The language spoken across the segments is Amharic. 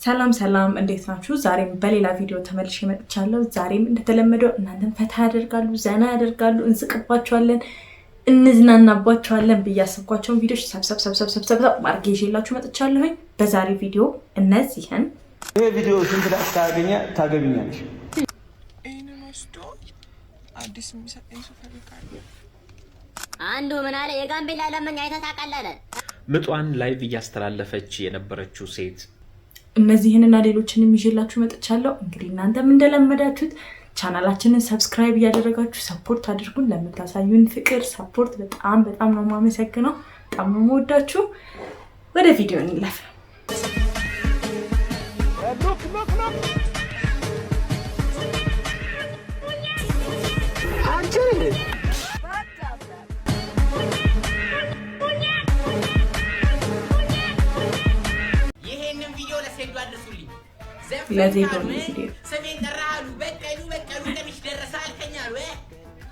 ሰላም ሰላም እንዴት ናችሁ? ዛሬም በሌላ ቪዲዮ ተመልሼ መጥቻለሁ። ዛሬም እንደተለመደው እናንተን ፈታ ያደርጋሉ፣ ዘና ያደርጋሉ፣ እንስቅባችኋለን፣ እንዝናናባችኋለን ብያሰብኳቸውን ቪዲዮዎች ሰብሰብ አድርጌ ይዤላችሁ መጥቻለሁኝ። በዛሬ ቪዲዮ እነዚህን ይሄ ቪዲዮ ስንት ታገኛ ታገቢኛለሽ? አዲስ የሚሰጠኝ ሰው ፈልጋለሁ። አንዱ ምን አለ የጋምቤላ ለምን አይተታቀለለ ምጧን ላይቭ እያስተላለፈች የነበረችው ሴት እነዚህንና ሌሎችንም ይዤላችሁ መጥቻለሁ። እንግዲህ እናንተም እንደለመዳችሁት ቻናላችንን ሰብስክራይብ እያደረጋችሁ ሰፖርት አድርጉን። ለምታሳዩን ፍቅር ሰፖርት በጣም ነው የማመሰግነው። በጣም ነው የምወዳችሁ። ወደ ቪዲዮ እንለፍ።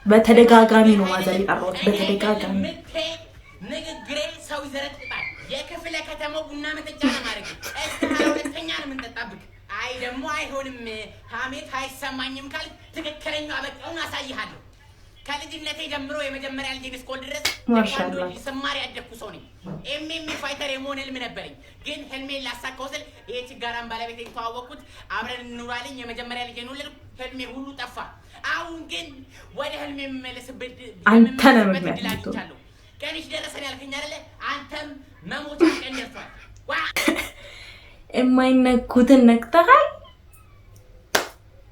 በተደጋጋሚ ነው ማዘር ይጣራው በተደጋጋሚ ንግግሬ ሰው ይዘረጥጣል። የክፍለ ከተማው ቡና መጠጫ ነው ማድረግ ሁለተኛ ነው የምንጠጣብህ። አይ ደግሞ አይሆንም ሀሜት አይሰማኝም ካል ትክክለኛው አበቃውን አሳይሃለሁ። ከልጅነቴ ጀምሮ የመጀመሪያ ልጅን ስኮል ድረስ ማሻአላ ሰማሪ ያደኩ ሰው ነኝ። ኤምኤም ፋይተር የመሆን ህልም ነበረኝ። ግን ህልሜን ላሳካው ስል ይሄ ችጋራን ባለቤት የተዋወቅኩት አብረን እንኑራለን። የመጀመሪያ ልጅን ወለድኩ። ህልሜ ሁሉ ጠፋ። አሁን ግን ወደ ህልሜ መመለስበት አንተ ነው የምትመጣው። ቀንሽ ደረሰን ያልከኝ አይደለ? አንተም መሞት ቀን ደርሷል። የማይነኩትን ነክተሃል።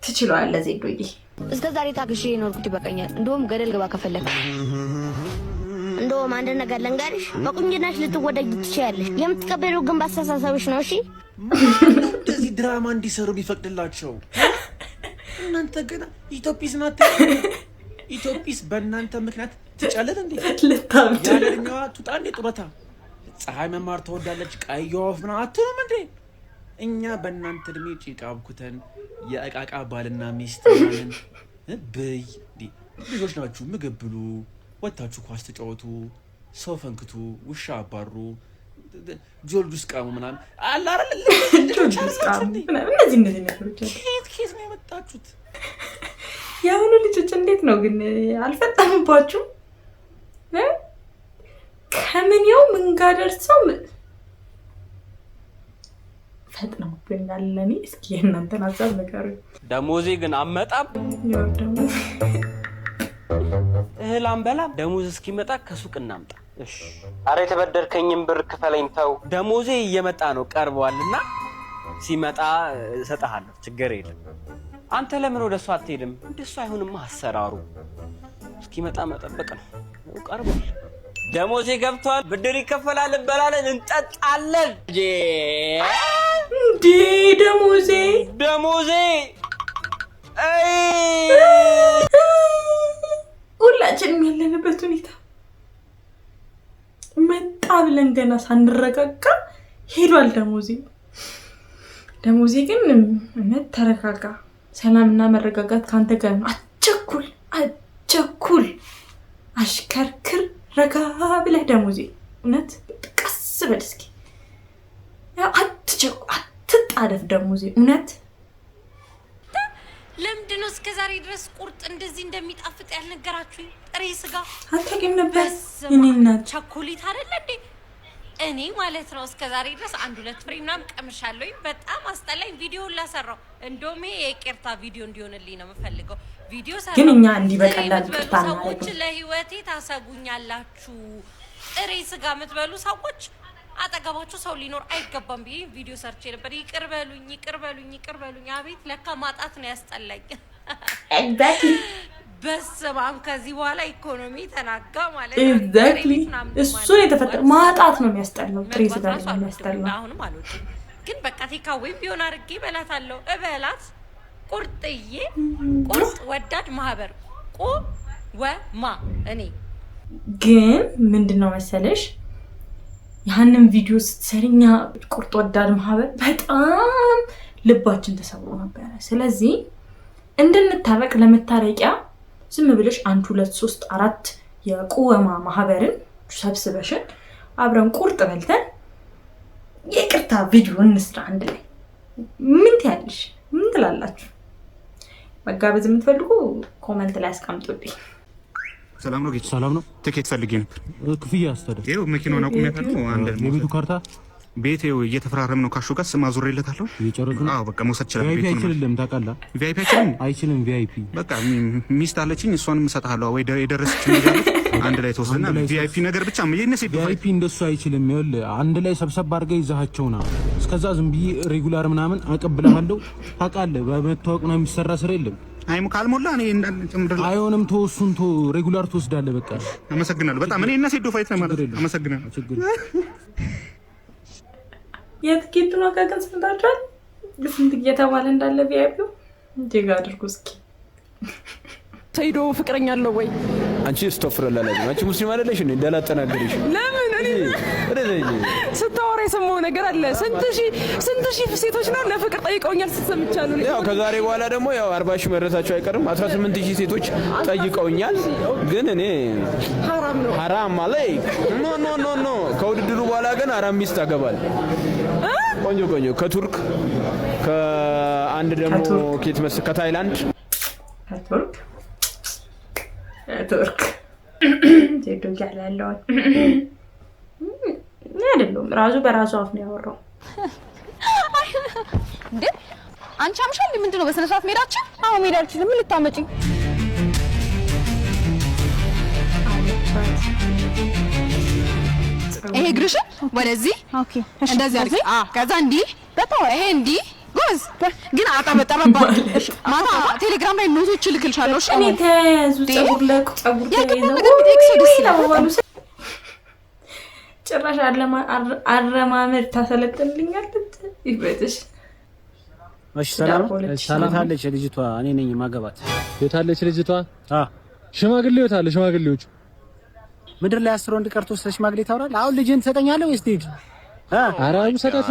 ትችላለህ ዜዶዬ። እስከ ዛሬ ታክሽ የኖርኩት ይበቃኛል። እንደውም ገደል ገባ ከፈለክ። እንደውም አንድ ነገር ልንገርሽ፣ በቁንጅናሽ ልትወደጅ ትችያለሽ። የምትቀበለው ግን በአስተሳሰብሽ ነው። እሺ እንደዚህ ድራማ እንዲሰሩ ቢፈቅድላቸው እናንተ ገና ኢትዮጲስ ናት። ኢትዮጲስ በእናንተ ምክንያት ትጨለል እንዴ? ያለኛዋ ቱጣ እንዴ ጡረታ ፀሐይ መማር ተወዳለች። ቀይ ወፍ ምናምን አትሉም እንዴ? እኛ በእናንተ እድሜ ጭቃ አብኩተን የእቃቃ ባልና ሚስት ነን። በይ ልጆች ናችሁ። ምግብ ብሉ፣ ወታችሁ ኳስ ተጫወቱ፣ ሰው ፈንክቱ፣ ውሻ አባሩ፣ ጆልጁስ ቃሙ ምናምን አለ አይደል? ጆልጁስ ቃሙ እነዚህ ነገሮች ከየት ነው የመጣችሁት? ያሁኑ ልጆች እንዴት ነው ግን አልፈጠኑባችሁ? ከምን ያው ምን ጋር ደርሰው ፈጥነው በእናለኔ እስኪ እናንተን አዛብ ነገር ደሞዜ ግን አመጣም እህል አንበላም። ደሞዝ እስኪመጣ ከሱቅ እናምጣ። እሺ አረ የተበደርከኝም ብር ክፈለኝ። ተው ደሞዜ እየመጣ ነው ቀርቧልና ሲመጣ እሰጥሃለሁ። ችግር የለም። አንተ ለምን ወደሱ አትሄድም? እንደሱ አይሆንማ አሰራሩ። እስኪመጣ መጠበቅ ነው። ቀርቧል። ደሞዜ ገብቷል። ብድር ይከፈላል፣ እንበላለን፣ እንጠጣለን። እንዴ ደሞዜ ሁላችንም ያለንበት ሁኔታ መጣ ብለን ገና ሳንረጋጋ ሄዷል ደሞዜ ግን እውነት ተረጋጋ። ሰላምና መረጋጋት ካንተ ጋር ነው። አቸኩል አሽከርክር ረጋ ብለህ ደሞዜ እውነት ቀስ በል እስኪ። አትጣደፍ ደሞዜ እውነት። ለምንድነው እስከዛሬ ድረስ ቁርጥ እንደዚህ እንደሚጣፍጥ ያልነገራችሁኝ? ጥሬ ስጋ አታውቂም ነበር? እኔና ቸኮሌት አይደለ እንዴ? እኔ ማለት ነው እስከዛሬ ድረስ 1-2 ፍሬ ምናምን ቀምሻለሁ። በጣም አስጠላኝ። ቪዲዮውን ላሰራው እንደውም የቄርታ ቪዲዮ እንዲሆንልኝ ነው የምፈልገው። ቪዲዮ ሰራው ግን እኛ እንዲህ በቀላል ቅጣና ሰዎች ለህይወቴ ታሰጉኛላችሁ። ጥሬ ስጋ የምትበሉ ሰዎች አጠገባችሁ ሰው ሊኖር አይገባም ብዬ ቪዲዮ ሰርቼ ነበር። ይቅር በሉኝ። አቤት ለካ ማጣት ነው ያስጠላኝ። ኤግዛክትሊ በስማም ከዚህ በኋላ ኢኮኖሚ ተናጋ ማለት ነው። ኤግዛክትሊ እሱን የተፈጠረ ማጣት ነው የሚያስጠላው። ጥሬ ስጋ ነው የሚያስጠላው። አሁንም አልወድም፣ ግን በቃ ቴካዌም ቢሆን አድርጌ እበላታለሁ። እበላት ቁርጥዬ ቁርጥ ወዳድ ማህበር ቁወማ። እኔ ግን ምንድነው መሰለሽ ያንን ቪዲዮ ስትሰሪኛ ቁርጥ ወዳድ ማህበር በጣም ልባችን ተሰብሮ ነበር። ስለዚህ እንድንታረቅ ለመታረቂያ ዝም ብለሽ 1 2 3 4 የቁወማ ማህበርን ሰብስበሽን አብረን ቁርጥ በልተን ይቅርታ ቪዲዮ እንስራ አንድ ላይ ምን ትያለሽ? ምን ትላላችሁ? መጋበዝ የምትፈልጉ ኮመንት ላይ አስቀምጡልኝ። ሰላም ነው ጌች? ሰላም ነው። ትኬት ፈልጌ ነበር። ክፍያ አስተዳደር ይኸው መኪናውን አቁሜያታለሁ። አንድ የቤቱ ካርታ ቤት እየተፈራረም ነው ካሹ ጋር ስም አዙሬለታለሁ። እየጨረስን አዎ በቃ መውሰድ ይችላል። ቪአይፒ አይችልም ታውቃለህ? ቪአይፒ አይችልም። ቪአይፒ በቃ ሚስት አለችኝ፣ እሷንም እሰጥሃለሁ። ወይ የደረሰች ነገር አንድ ላይ ተወስደና ቪአይፒ ነገር ብቻ የነሴ ቪአይፒ እንደሱ አይችልም። ይኸውልህ አንድ ላይ ሰብሰብ አድርገህ ይዘሃቸው ና። እስከዛ ዝም ብዬ ሬጉላር ምናምን አቀብልሃለሁ። ታውቃለህ በመታወቅ ነው የሚሰራ ስራ የለም። አይሙ ካልሞላ እኔ ጨምር አይሆንም። ተወሱን ሬጉላር ትወስዳለህ። በቃ አመሰግናለሁ በጣም እኔ እና ሴዶ ፋይት ነው ማለት አመሰግናለሁ። ችግር የትኬቱን ዋጋ ግን ሰምታችኋል? ስንት እየተባለ እንዳለ ቪአይፒው እጅግ አድርጉ እስኪ። ሰይዶ ፍቅረኛ አለው ወይ? አንቺ ስተፍረላላጅ አንቺ ሙስሊም አይደለሽ እንዴ? እንዳላጠናገርሽ ለምን ስታወራ የሰማው ነገር አለ። ስንት ሺህ ሴቶች ነው ለፍቅር ጠይቀውኛል ስትሰምቻለሁ። ያው ከዛሬ በኋላ ደግሞ ያው 40 ሺህ መድረሳቸው አይቀርም። 18 ሺህ ሴቶች ጠይቀውኛል። ግን እኔ ሐራም አለይክ ኖ ከውድድሩ በኋላ ግን 4 ሚስት አገባል። ቆንጆ ከቱርክ ከአንድ ደግሞ ኬት መስ ከታይላንድ ቱርክ ዜዶ ያለው አይደለም ራሱ በራሱ አፍ ነው ያወራው። እንዴ አንቺ አምሻል ምንድነው? በስነ ስርዓት ሜዳችን? አዎ ሜዳችን ምን ልታመጪ? ይሄ ግርሽ ወደዚህ ኦኬ፣ እንደዚህ አድርጊ። ከዛ እንዲህ ይሄ እንዲህ ጎዝ ግን አጣበጣበባ ማታ ቴሌግራም ላይ ኖቶች ልክልሻለሁ። እሺ እኔ ተያዙ ጸጉር ጭራሽ አረማመድ ታሰለጥልኛለች። ይበጥሽ እሺ ሰላም አለች ልጅቷ። እኔ ነኝ ማገባት። የታለች ልጅቷ? ሽማግሌው ታለ ሽማግሌዎቹ ምድር ላይ 10 ወንድ ቀርቶ ስለ ሽማግሌ ታወራለህ? አሁን ልጅን ትሰጠኛለህ ወይስ ትሄድ? ኧረ ውሰዳት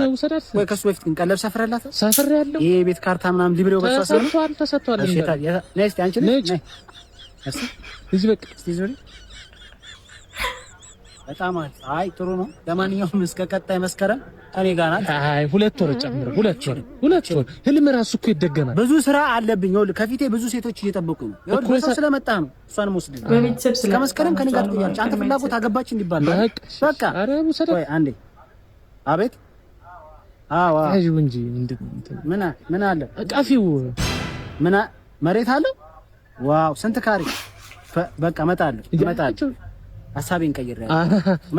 ወይ ከሱ በፊት ግን ቀለብ ሰፍረላት? ሰፍሬያለሁ። ይሄ ቤት ካርታ ምናምን ሊብሬው በሷ ተሰጥቷል። እሺ ነስቲ አንቺ ነሽ እሺ እዚህ በቃ እስቲ በጣም አይ ጥሩ ነው። ለማንኛውም እስከ ቀጣይ መስከረም እኔ ጋር ናት። አይ 2 ወር ጨምር 2 ወር ህልም ራሱ እኮ ይደገማል። ብዙ ስራ አለብኝ። ይኸውልህ ከፊቴ ብዙ ሴቶች እየጠበቁ ነው። ይኸውልህ ሰው ስለመጣ ነው። እሷንም ወስድ በቤተሰብ እስከ መስከረም ከኔ ጋር ትቆያለች። አንተ ፍላጎት አገባች እንዲባል በቃ ኧረ ውሰዳት። ወይ አንዴ አቤት አዎ አይው እንጂ ምን አለ አቃፊው ምን መሬት አለው? ዋው ስንት ካሬ? በቃ እመጣለሁ ሐሳቤን ቀይሬያለሁ።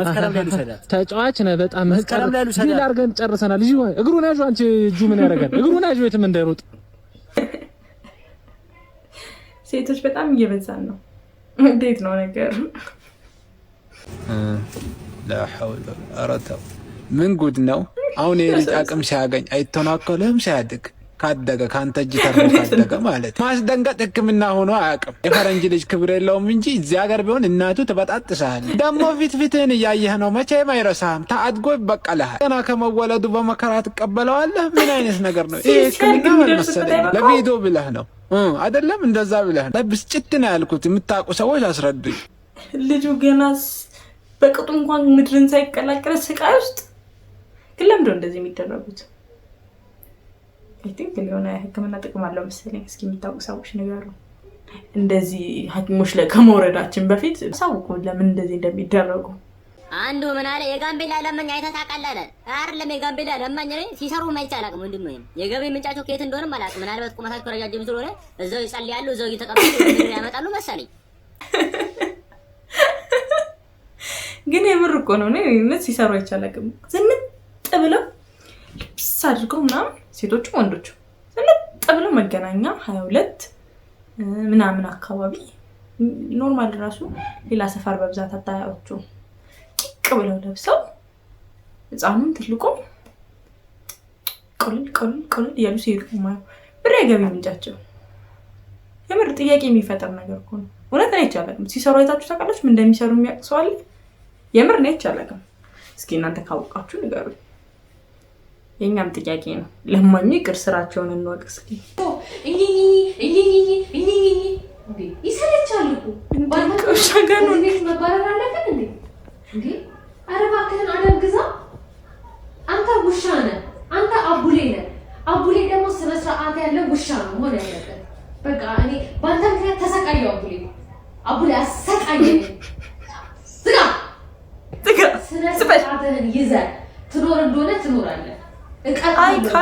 መስከረም ላይ ልውሰዳት። ተጫዋች ነህ በጣም። መስከረም ላይ ልውሰዳት። ዲል አድርገን ጨርሰናል። ልጅ እግሩን ያዥው። አንቺ እጁ ምን ያደርጋል? እግሩን ያዥው የትም እንዳይሮጥ። ሴቶች በጣም እየበዛን ነው። እንዴት ነው ነገሩ? ለሐውል አራታው ምን ጉድ ነው? አሁን የልጅ አቅም ሲያገኝ አይተናከልም። ሲያድግ ካደገ ካንተ እጅ ተርፎ ካደገ ማለት ማስደንገጥ ሕክምና ሆኖ አያውቅም። የፈረንጅ ልጅ ክብር የለውም እንጂ እዚህ ሀገር ቢሆን እናቱ ትበጣጥሳል። ደግሞ ፊትህን እያየህ ነው፣ መቼም አይረሳህም። ታድጎ ይበቀልሃል። ገና ከመወለዱ በመከራ ትቀበለዋለህ። ምን አይነት ነገር ነው ይሄ? ሕክምና ምን መሰለኝ ለቪዲዮ ብለህ ነው አይደለም? እንደዛ ብለህ ነው። ብስጭት ነው ያልኩት። የምታውቁ ሰዎች አስረዱኝ። ልጁ ገና በቅጡ እንኳን ምድርን ሳይቀላቀል ስቃይ ውስጥ ግን ለምንድነው እንደዚህ የሚደረጉት? አይቲንክ የሆነ ህክምና ጥቅም አለው መሰለኝ። እስኪ የሚታወቁ ሰዎች ንገሩ። እንደዚህ ሐኪሞች ላይ ከመውረዳችን በፊት ሳውቁ ለምን እንደዚህ እንደሚደረጉ። አንዱ ምን አለ? የጋምቤላ ለማኝ አይተህ ታውቃለህ? አይደለም የጋምቤላ ለማኝ ነኝ ሲሰሩ ማይቻ አላውቅም። ወንድም ነው የገቢ ምንጫቸው ከየት እንደሆነ አላውቅም። ምናልባት ቁመታቸው ረጃጅም ስለሆነ እዛው ይጸልያሉ፣ እዛው እየተቀበሉ ያመጣሉ መሰለኝ። ግን የምር እኮ ነው እነዚህ ሲሰሩ አይቻላቅም። ዝንጥ ብለው ልብስ አድርገው ምናምን ሴቶቹ ወንዶቹ ዝንጥ ብለው መገናኛ 22 ምናምን አካባቢ ኖርማል ራሱ ሌላ ሰፈር በብዛት አታያቸው ቂቅ ብለው ለብሰው ህፃኑም ትልቁም ቆልል እያሉ ሲሄዱ ማየው ብር የገቢ ምንጫቸው። የምር ጥያቄ የሚፈጠር ነገር እኮ ነው። እውነት ነው አይቻላቅም። ሲሰሩ አይታችሁ ታውቃላችሁ? ምን እንደሚሰሩ የሚያውቅ ሰው አለ? የምር ነው አይቻላቅም። እስኪ እናንተ ካወቃችሁ ንገሩኝ። የኛም ጥያቄ ነው። ለማኝ ይቅር ስራቸውን እንወቅ እስኪ። ይሰለቻል እኮ ባንኮሽ ጋር ነው መባረር አለበት እንዴ? ኧረ እባክህን አደብ ግዛ። አንተ ውሻ ነህ፣ አንተ አቡሌ ነህ። አቡሌ ደግሞ ስነ ስርዓት ያለው ውሻ ነው መሆን ያለበት። በቃ እኔ ባንተ ምክንያት ተሰቃየሁ። አቡሌ አሰቃየኝ። ዝጋ ስነ ስርዓትህን ይዘህ ትኖር እንደሆነ ትኖራለህ። እቀጣለሁ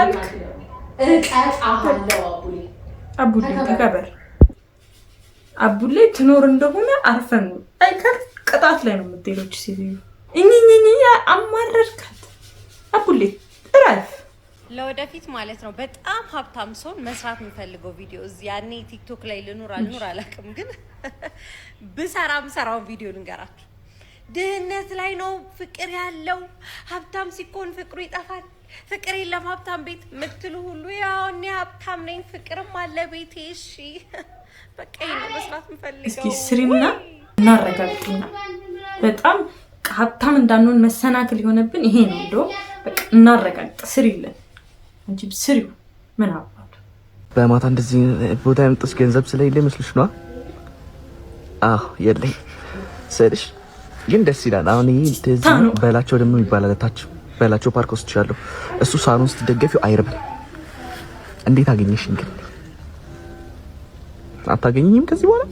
አቡሌ ተከበር። አቡሌ ትኖር እንደሆነ አርፈን አይቀር ቅጣት ላይ ነው የምትሄደው ሴትዮ። እኝኝኝ አማረርካት። አቡሌ እረፍ። ለወደፊት ማለት ነው በጣም ሀብታም ሰው መስራት የምፈልገው ቪዲዮ እዚህ ያኔ ቲክቶክ ላይ ልኑር አላውቅም፣ ግን ብሰራው ቪዲዮ ልንገራችሁ። ድህነት ላይ ነው ፍቅር ያለው። ሀብታም ሲኮን ፍቅሩ ይጠፋል። ፍቅር የለም ሀብታም ቤት ምትሉ ሁሉ ያው እኔ ሀብታም ነኝ ፍቅርም አለ ቤቴ። እሺ በቃ ይሄን መስራት የምፈልገው። እስኪ ስሪና እናረጋግጥና በጣም ሀብታም እንዳንሆን መሰናክል የሆነብን ይሄ ነው። እንደው በቃ እናረጋግጥ። ስሪልን እንጂ ስሪው ምን አባቱ በማታ እንደዚህ ቦታ ያመጣሽ ገንዘብ ስለሌለ መስልሽ ነው? አዎ የለኝ ስልሽ ግን ደስ ይላል። አሁን ይሄ በላቸው ደግሞ ይባላል ታች በላቸው ፓርክ ውስጥ ያለው እሱ ሳሎን ውስጥ ደገፊው አይርብም። እንዴት አገኘሽኝ ግን? አታገኘኝም ከዚህ በኋላ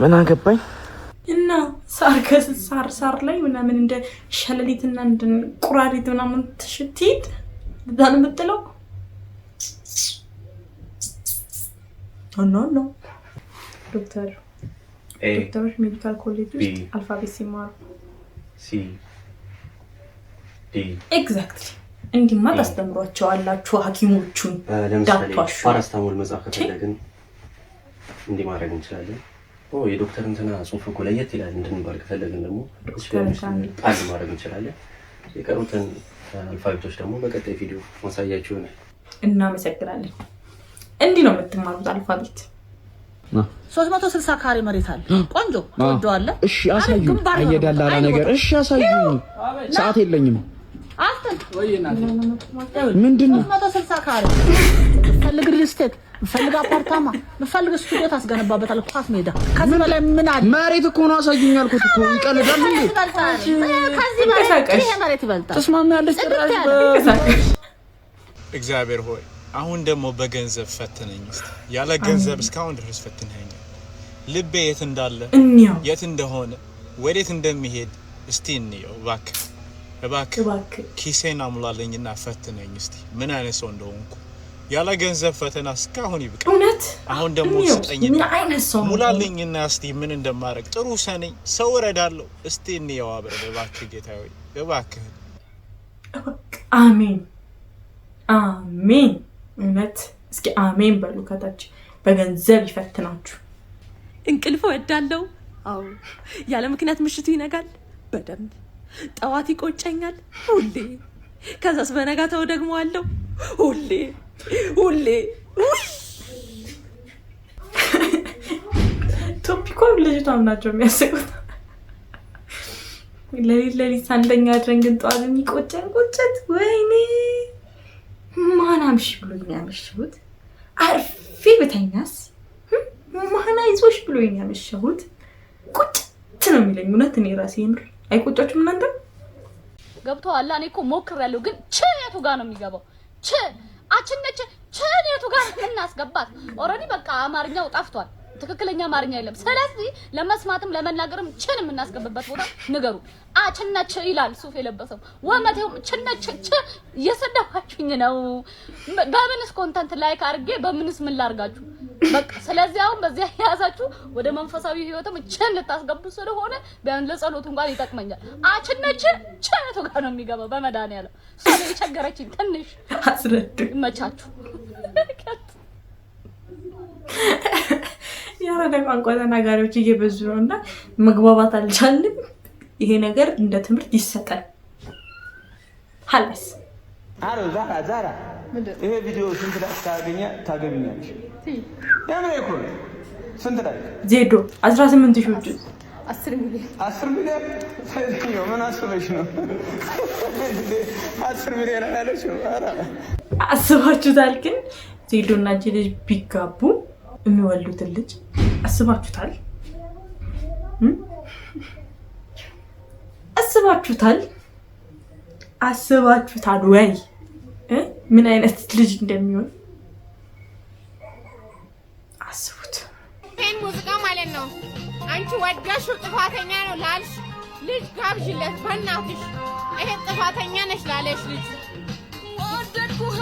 ምን አገባኝ። እና ሳር ላይ ምናምን እንደ ሸለሊትና እንደ ቁራሪት ምናምን ትሽቲት ዳን የምትለው ኖ ዶክተሮች ሜዲካል ኮሌጅ ውስጥ አልፋቤት ሲማሩ ኤግዛክትሊ እንዲማ ታስተምሯቸዋላችሁ ሐኪሞቹን ዳክቷሽ ፓራስታሞል መጻፍ ከፈለግን እንዲህ ማድረግ እንችላለን። የዶክተር እንትና ጽሁፍ እኮ ለየት ይላል እንድንባል ከፈለግን ደግሞ ጣል ማድረግ እንችላለን። የቀሩትን አልፋቤቶች ደግሞ በቀጣይ ቪዲዮ ማሳያችሁ ይሆናል። እናመሰግናለን። እንዲህ ነው የምትማሩት አልፋቤት። 360 ካሬ መሬት አለ። ቆንጆ ወደዋለ። እሺ አሳዩ። አየዳላላ ነገር እሺ አሳዩ። ሰዓት የለኝም። አስተን ምንድነው 360 ካሬ ፈልግ ሪል ስቴት ፈልግ አፓርታማ ፈልግ ስቱዲዮ ታስገነባበታል። ኳስ ሜዳ ከዚህ በላይ ምን አለ? መሬት እኮ ነው አሳዩኝ ያልኩት እኮ። ይቀልዳል እንዴ? ከዚህ በላይ ይሄ መሬት ይበልጣል። ተስማሚያለሽ? ጭራሽ እግዚአብሔር ሆይ አሁን ደግሞ በገንዘብ ፈትነኝ እስቲ። ያለ ገንዘብ እስካሁን ድረስ ፈትነኝ። ልቤ የት እንዳለ የት እንደሆነ ወዴት እንደሚሄድ እስቲ እንየው እባክህ ኪሴን አሙላለኝና ፈትነኝ እስቲ ምን አይነት ሰው እንደሆንኩ። ያለ ገንዘብ ፈተና እስካሁን ይብቃ። እውነት አሁን ደግሞ ስጠኝ ምን አይነት ሰው ሙላለኝና እስቲ ምን እንደማረግ ጥሩ ሰነኝ ሰው እረዳለሁ። እስቲ እንየው አብረን እባክህ ጌታዬ ሆይ እባክህ። አሜን አሜን። እውነት እስኪ አሜን በሉ ከታች። በገንዘብ ይፈትናችሁ። እንቅልፍ ወዳለው አው ያለ ምክንያት ምሽቱ ይነጋል በደንብ ጠዋት ይቆጨኛል ሁሌ። ከዛስ በነጋታው ደግሞ አለው ሁሌ ቶፒኮ ልጅቷም ናቸው የሚያስቁት። ለሊት አንደኛ አድረን ግን ጠዋት የሚቆጨን ቁጭት ወይኔ ማን አምሽ ብሎኝ ያመሸሁት። አርፌ በተኛስ ማን አይዞሽ ብሎኝ ያመሸሁት። ቁጭት ነው የሚለኝ እውነት። እኔ ራሴ ምር አይቆጫችሁም እናንተ? ገብቶሃል? እኔ እኮ ሞክሬያለሁ፣ ግን የቱ ጋር ነው የሚገባው? አችነች የቱ ጋር እናስገባት? ኦልሬዲ በቃ አማርኛው ጠፍቷል። ትክክለኛ አማርኛ የለም። ስለዚህ ለመስማትም ለመናገርም ችን የምናስገባበት ቦታ ንገሩ። አችነች ይላል ሱፍ የለበሰው ወመቴው ችነች እየሰደባችሁኝ ነው። በምንስ ኮንተንት ላይክ አድርጌ በምንስ ምን ላርጋችሁ? በቃ ስለዚህ አሁን በዚያ ያያዛችሁ ወደ መንፈሳዊ ህይወትም ችን ልታስገቡ ስለሆነ ቢያን ለጸሎቱ እንኳን ይጠቅመኛል። አችነች የቱ ጋር ነው የሚገባው? በመድኃኒዓለም ሰው የቸገረችኝ ትንሽ አስረዱ። መቻችሁ ያረዳ ቋንቋ ተናጋሪዎች እየበዙ ነውና መግባባት አልቻልንም። ይሄ ነገር እንደ ትምህርት ይሰጣል። ሀላስ ዛራ ይሄ ቪዲዮ ስንት ላይ ታገቢኛለሽ? ያምን እኮ ስንት ላይ ዜዶ 18 ሺህ 10 ሚሊዮን ሰይው ምን አስበሽ ነው? 10 ሚሊዮን አላለች ነው። አስባችሁታል? ግን ዜዶና ልጅ ቢጋቡ የሚወልዱትን ልጅ አስባችሁታል? አስባችሁታል ወይ? ምን አይነት ልጅ እንደሚሆን አስቡት። ይሄን ሙዚቃ ማለት ነው አንቺ ወዳሹ ጥፋተኛ ነው ላልሽ ልጅ ጋብዥለት በእናትሽ። ይሄ ጥፋተኛ ነሽ ላለሽ ልጅ ወደድኩህ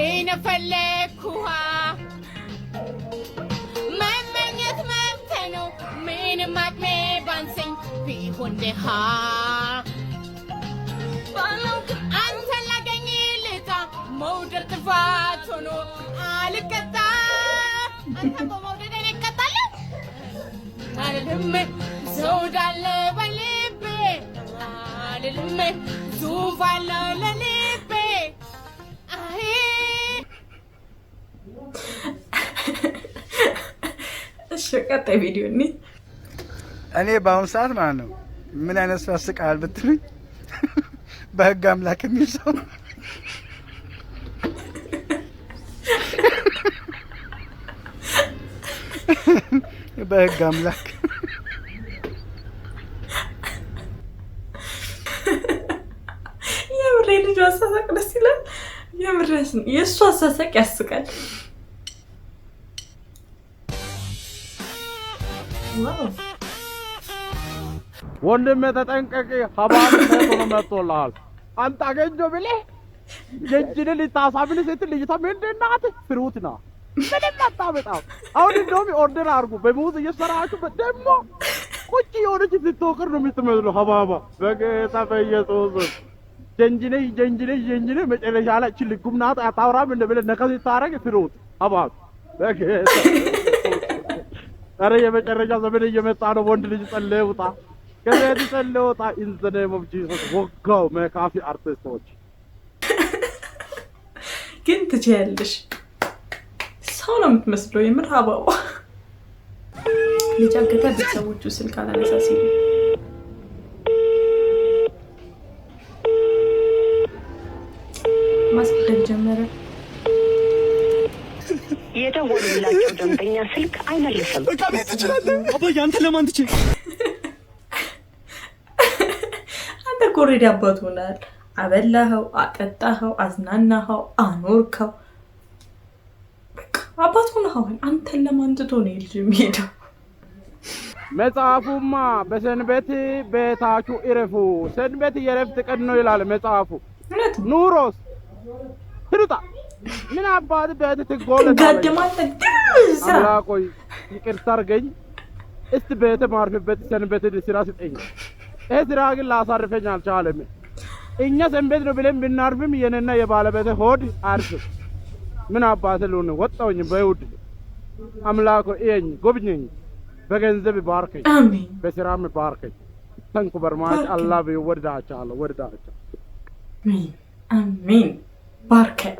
እኔ ፈለግኩህ መመኘት መብቴ ነው ምንም አቅሜ ባንሰኝ ቢሆን ደሃ አንተን ላገኝ ልታ መውደድ ጥፋት ሆኖ አልቀጣ አንተ በመውደድ እቀጣለሁ አልልም ዘውድ አለ በልቤ አልልም ዙፋን አለ ለልቤ አይ እሺ ቀጣይ ቪዲዮ እኔ በአሁኑ ሰዓት ማለት ነው ምን አይነት ሰው ያስቃል ብትሉኝ በህግ አምላክ የሚል ሰው በህግ አምላክ የምሬ ልጅ አሳሳቅ ደስ ይላል። የምሬስ የእሱ አሳሳቅ ያስቃል። ወንድሜ ተጠንቀቂ፣ ሀባብ ሆኖ መጥቶልሃል። አንተ አገኘሁ ብለህ ጀንጅን ልታሳብን ስትል ልጅቷ ምንድን ናት? ፍሩት ና ምንም አታመጣም። አሁን እንደውም ኦርደር አድርጉ በሙዝ እየሰራችሁ ደግሞ ቁጭ የሆነች ስትወቅር ነው የምትመስለው። ሀባባ በጌታ በኢየሱስ ጀንጅነ መጨረሻ ላይ እቺ ልጉም ናት አታውራም እንደ ብለህ ነከስ ታረግ ፍሩት ሀባብ በጌታ ኧረ የመጨረሻ ዘመን እየመጣ ነው። ወንድ ልጅ ጸለውጣ ከዚህ ጸለውጣ ኢን ዘ ኔም ኦፍ ጂሰስ ወጋው መካፊ አርቲስቶች ግን ትችያለሽ። ሰው ነው የምትመስለው የምር ሀባባ ልጅ አገታ ቤተሰቦቹ ስልክ አላነሳ ሲሉ ማስደግ ጀመረ። የደወሉላቸው ደንበኛ ስልክ አይመልስም። አባዬ አንተ ለማን ትችል? አንተ ኮሬዲ አባቱ ሆናል። አበላኸው፣ አጠጣኸው፣ አዝናናኸው፣ አኖርከው። በቃ አባቱ ሆነኸው። አንተን ለማን ትቶ ነው ልጅ የሚሄደው? መጽሐፉማ በሰንበት ቤታችሁ እረፉ፣ ሰንበት የእረፍት ቀን ነው ይላል መጽሐፉ። ኑሮስ ትሩጣ ምን አባት ቤት ትጎለታለህ? አምላኮይ ይቅርታ አድርገኝ። እስቲ ቤት ማርፍበት ሰንበት ስራ ስጠኝ። ይሄ ስራ ግን ላሳርፈኝ አልቻለም። እኛ ሰንበት ነው ብለን ብናርፍም የኔና የባለቤቴ ሆድ አርፍ። ምን አባት ልሁን? ወጣሁኝ በይሁድ አምላኮይ እየኝ ጎብኘኝ፣ በገንዘብ ባርከኝ፣ አሜን፣ በስራም ባርከኝ። ተንኩ በርማች አላህ ወድዳቻለሁ ወድዳቻ አሜን ባርከኝ።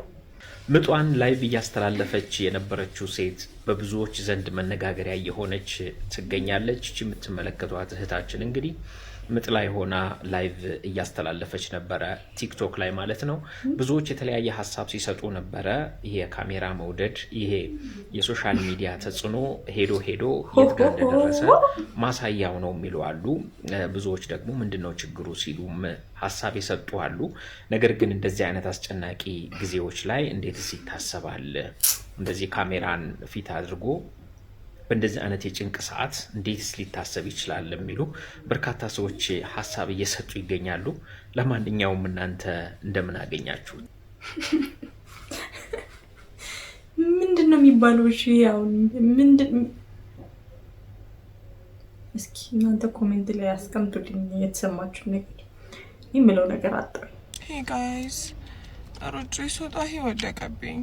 ምጧን ላይቭ እያስተላለፈች የነበረችው ሴት በብዙዎች ዘንድ መነጋገሪያ የሆነች ትገኛለች። እቺ የምትመለከቷት እህታችን እንግዲህ ምጥ ላይ ሆና ላይቭ እያስተላለፈች ነበረ፣ ቲክቶክ ላይ ማለት ነው። ብዙዎች የተለያየ ሀሳብ ሲሰጡ ነበረ። ይሄ የካሜራ መውደድ፣ ይሄ የሶሻል ሚዲያ ተጽዕኖ ሄዶ የት ጋር እንደደረሰ ማሳያው ነው የሚሉ አሉ። ብዙዎች ደግሞ ምንድነው ችግሩ ሲሉም ሀሳብ የሰጡ አሉ። ነገር ግን እንደዚህ አይነት አስጨናቂ ጊዜዎች ላይ እንዴትስ ይታሰባል? እንደዚህ ካሜራን ፊት አድርጎ በእንደዚህ አይነት የጭንቅ ሰዓት እንዴትስ ሊታሰብ ይችላል የሚሉ በርካታ ሰዎች ሀሳብ እየሰጡ ይገኛሉ። ለማንኛውም እናንተ እንደምን አገኛችሁት? ምንድነው የሚባለው? እሺ አሁን ምንድን እስኪ እናንተ ኮሜንት ላይ አስቀምጡልኝ የተሰማችሁ ነገር። የምለው ነገር አጣ። ሄይ ጋይስ ሮጬ ስወጣ ወደቀብኝ።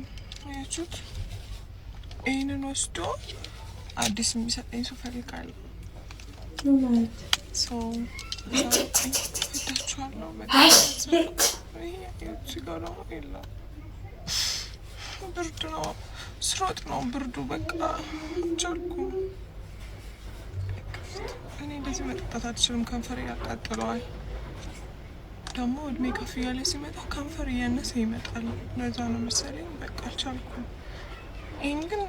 አያችሁት? ይህንን ወስዶ አዲስ የሚሰጠኝ ሰው ፈልጋለሁ። ብርድ ነው፣ ስሮጥ ነው ብርዱ። በቃ ቻልኩ። እኔ እንደዚህ መጠጣት አልችልም፣ ከንፈር ያቃጥለዋል። ደግሞ እድሜ ከፍ እያለ ሲመጣ ከንፈር እያነሰ ይመጣል። ለዛ ነው መሰለኝ በቃ አልቻልኩም። ይህን ግን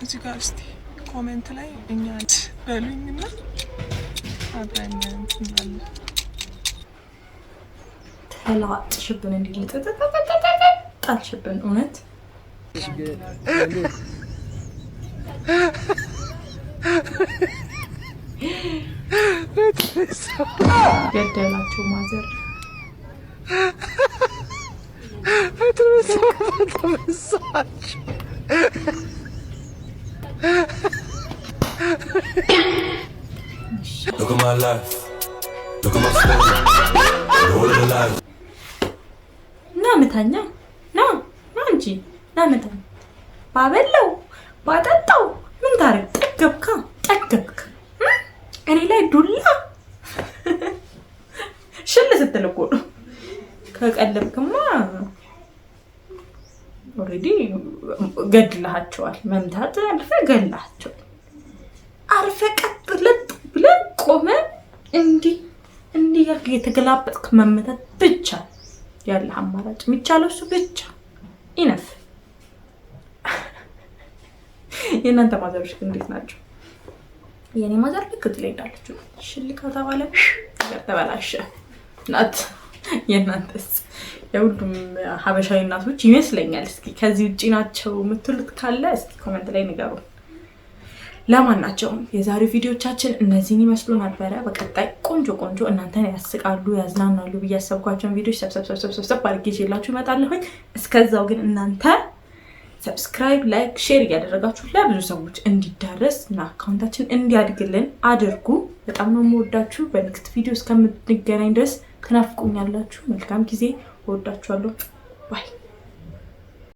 እዚህ ጋር እስቲ ኮሜንት ላይ እኛ በሉኝና አብረን እንላለን። ተላጥሽብን እንዲል ጣልሽብን እውነት ገደላችሁ ማዘር Look at my life. Look at my story. All of the life. ናምታኛ ና አንቺ ናምታኛ ባበለው ባጠጣው ምን ታረግ ጠገብካ እኔ ላይ ዱላ ሽል ስትልቆ ነው ከቀለብክማ ኦሬዲ ገድላቸዋል መምታት አልፈ ገላቸው አርፈ ቀጥ ብለን ቆመ እንዲ ያርግ የተገላበጥክ መመታት ብቻ ያለ አማራጭ የሚቻለው እሱ ብቻ ኢነፍ የእናንተ ማዘሮች እንዴት ናቸው? የኔ ማዘር ልክ ትለይዳለች ሽልካ ተባለ ተበላሸ ናት የእናንተስ የሁሉም ሀበሻዊ እናቶች ይመስለኛል እስኪ ከዚህ ውጪ ናቸው የምትሉት ካለ እስኪ ኮሜንት ላይ ንገሩ ለማናቸው የዛሬው ቪዲዮቻችን እነዚህን ይመስሉ ነበር በቀጣይ ቆንጆ እናንተን ያስቃሉ ያዝናናሉ በያሰብኳቸው ቪዲዮች ሰብሰብ አድርጌላችሁ እመጣለሁ እስከዛው ግን እናንተ ሰብስክራይብ ላይክ ሼር ያደረጋችሁ ለብዙ ሰዎች እንዲዳረስ እና አካውንታችን እንዲያድግልን አድርጉ በጣም ነው የምወዳችሁ በኔክስት ቪዲዮ እስከምንገናኝ ድረስ ተናፍቁኛላችሁ መልካም ጊዜ ወዳችኋለሁ ባይ